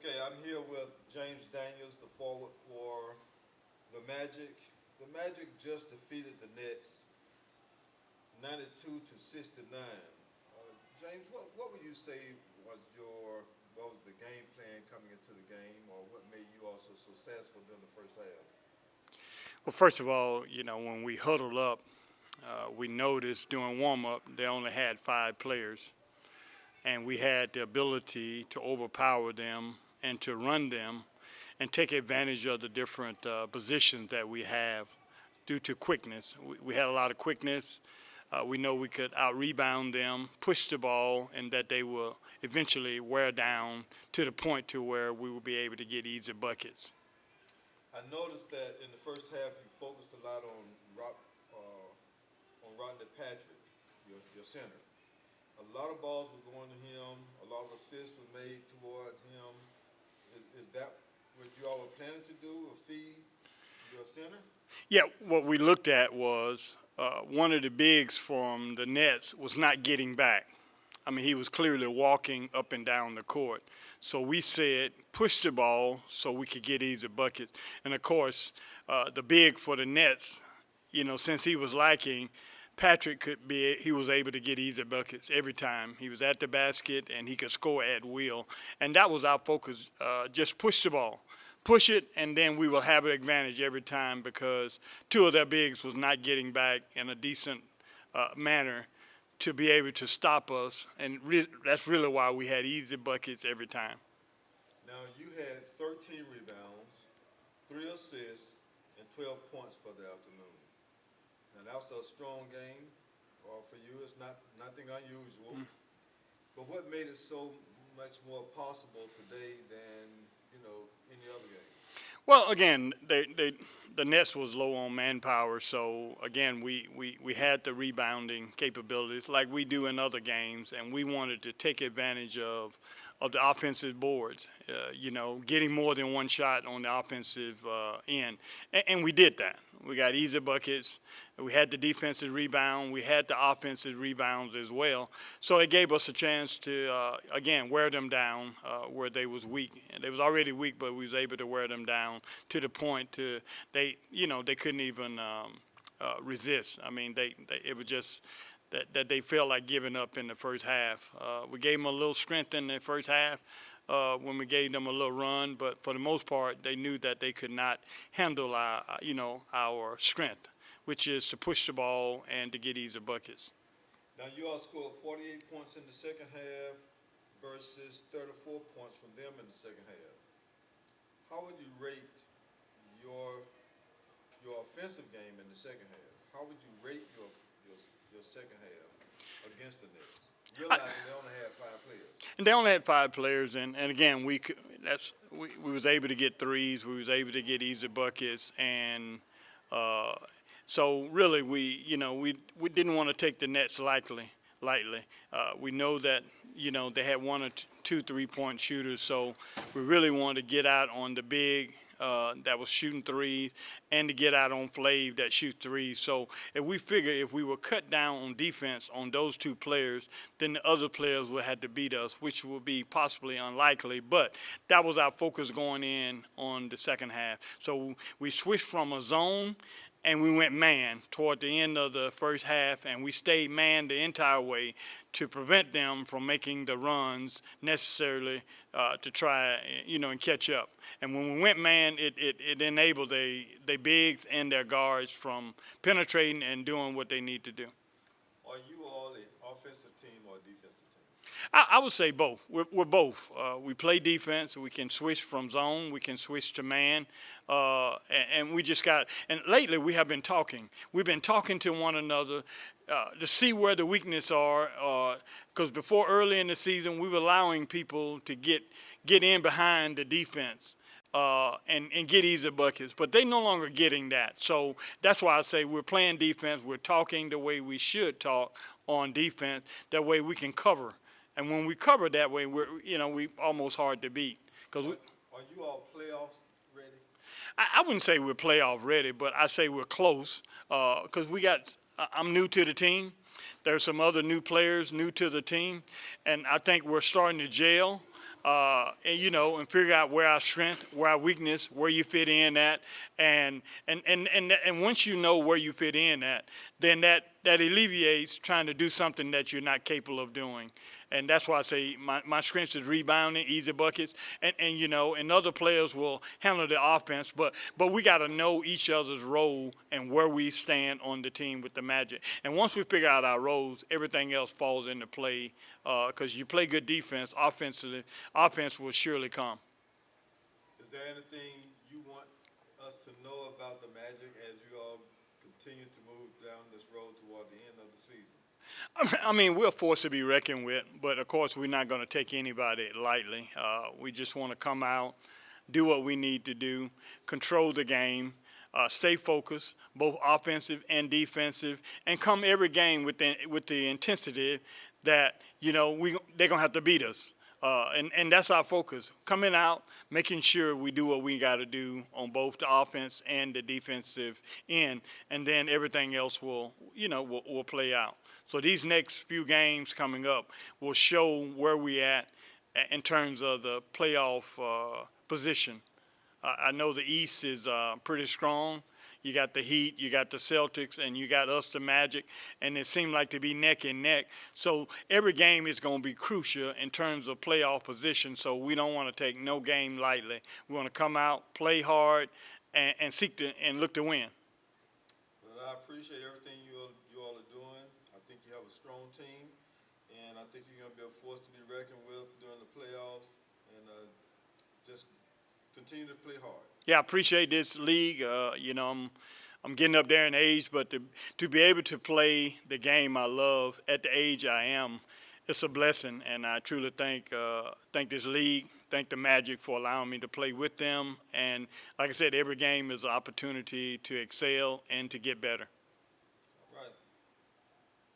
Okay, I'm here with James Daniels, the forward for the Magic. The Magic just defeated the Nets 92 to 69. James, what would you say was was the game plan coming into the game, or what made you also successful during the first half? Well, first of all, when we huddled up, we noticed during warm-up they only had 5 players, and we had the ability to overpower them and to run them and take advantage of the different positions that we have due to quickness. We had a lot of quickness. We know we could out-rebound them, push the ball, and that they will eventually wear down to the point to where we will be able to get easy buckets. I noticed that in the first half you focused a lot on Rodney Patrick, your center. A lot of balls were going to him. A lot of assists were made towards him. Is that what you all were planning to do, or feed your center? Yeah, what we looked at was one of the bigs from the Nets was not getting back. I mean, he was clearly walking up and down the court. So we said, push the ball so we could get easy buckets. And of course, the big for the Nets, since he was lacking, he was able to get easy buckets every time. He was at the basket and he could score at will. And that was our focus, just push the ball. Push it, and then we will have an advantage every time because 2 of their bigs was not getting back in a decent manner to be able to stop us, and that's really why we had easy buckets every time. Now, you had 13 rebounds, 3 assists, and 12 points for the afternoon. Now, that's a strong game for you. It's nothing unusual. But what made it so much more possible today than any other game? Well, again, the Nets was low on manpower, so again, we had the rebounding capabilities like we do in other games, and we wanted to take advantage of the offensive boards, getting more than one shot on the offensive end, and we did that. We got easy buckets. We had the defensive rebound. We had the offensive rebounds as well. So it gave us a chance to, again, wear them down where they was weak. They was already weak, but we was able to wear them down to the point they couldn't even resist. I mean, it was just that they felt like giving up in the first half. We gave them a little strength in the first half. When we gave them a little run, but for the most part, they knew that they could not handle our strength, which is to push the ball and to get easy buckets. Now, you all scored 48 points in the second half versus 34 points from them in the second half. How would you rate your offensive game in the second half? How would you rate your second half against the Nets? Realizing they only had 5 players. And they only had 5 players, and again, we was able to get threes, we was able to get easy buckets, and so really we didn't want to take the Nets lightly. We know that they had 1 or 2 3-point shooters, so we really wanted to get out on the big that was shooting threes, and to get out on Flav that shoots threes. So if we were cut down on defense on those 2 players, then the other players would have to beat us, which would be possibly unlikely. But that was our focus going in on the second half. So we switched from a zone and we went man toward the end of the first half, and we stayed man the entire way to prevent them from making the runs necessarily to try, and catch up. And when we went man, it enabled the bigs and their guards from penetrating and doing what they need to do. Are you all an offensive team or a defensive team? I would say both. We're both. We play defense. We can switch from zone. We can switch to man. And we just got – and lately we have been talking. We've been talking to one another to see where the weaknesses are. Because before early in the season, we were allowing people to get in behind the defense and get easy buckets. But they're no longer getting that. So that's why I say we're playing defense. We're talking the way we should talk on defense. That way we can cover. And when we cover that way, we almost hard to beat. Are you all playoffs ready? I wouldn't say we're playoff ready, but I say we're close because I'm new to the team. There's some other new players new to the team, and I think we're starting to gel. and figure out where our strength, where our weakness, where you fit in at, and once you know where you fit in at, then that alleviates trying to do something that you're not capable of doing. And that's why I say my strength is rebounding, easy buckets, and other players will handle the offense. But we got to know each other's role and where we stand on the team with the Magic. And once we figure out our roles, everything else falls into play. Because you play good defense, offense will surely come. Is there anything you want us to know about the Magic as you all continue to move down this road toward the end of the season? I mean, we're a force to be reckoned with, but of course, we're not going to take anybody lightly. We just want to come out, do what we need to do, control the game, stay focused, both offensive and defensive, and come every game with the intensity that they're gonna have to beat us. And that's our focus. Coming out, making sure we do what we got to do on both the offense and the defensive end, and then everything else will play out. So these next few games coming up will show where we at in terms of the playoff position. I know the East is pretty strong. You got the Heat, you got the Celtics, and you got us, the Magic, and it seemed like to be neck and neck. So every game is going to be crucial in terms of playoff position, so we don't want to take no game lightly. We want to come out, play hard, and seek to and look to win. Well, I appreciate everything you all are doing. I think you have a strong team, and I think you're going to be a force to be reckoned with during the playoffs, and just continue to play hard. Yeah, I appreciate this league. I'm getting up there in age, but to be able to play the game I love at the age I am, it's a blessing, and I truly thank this league, thank the Magic for allowing me to play with them. And like I said, every game is an opportunity to excel and to get better.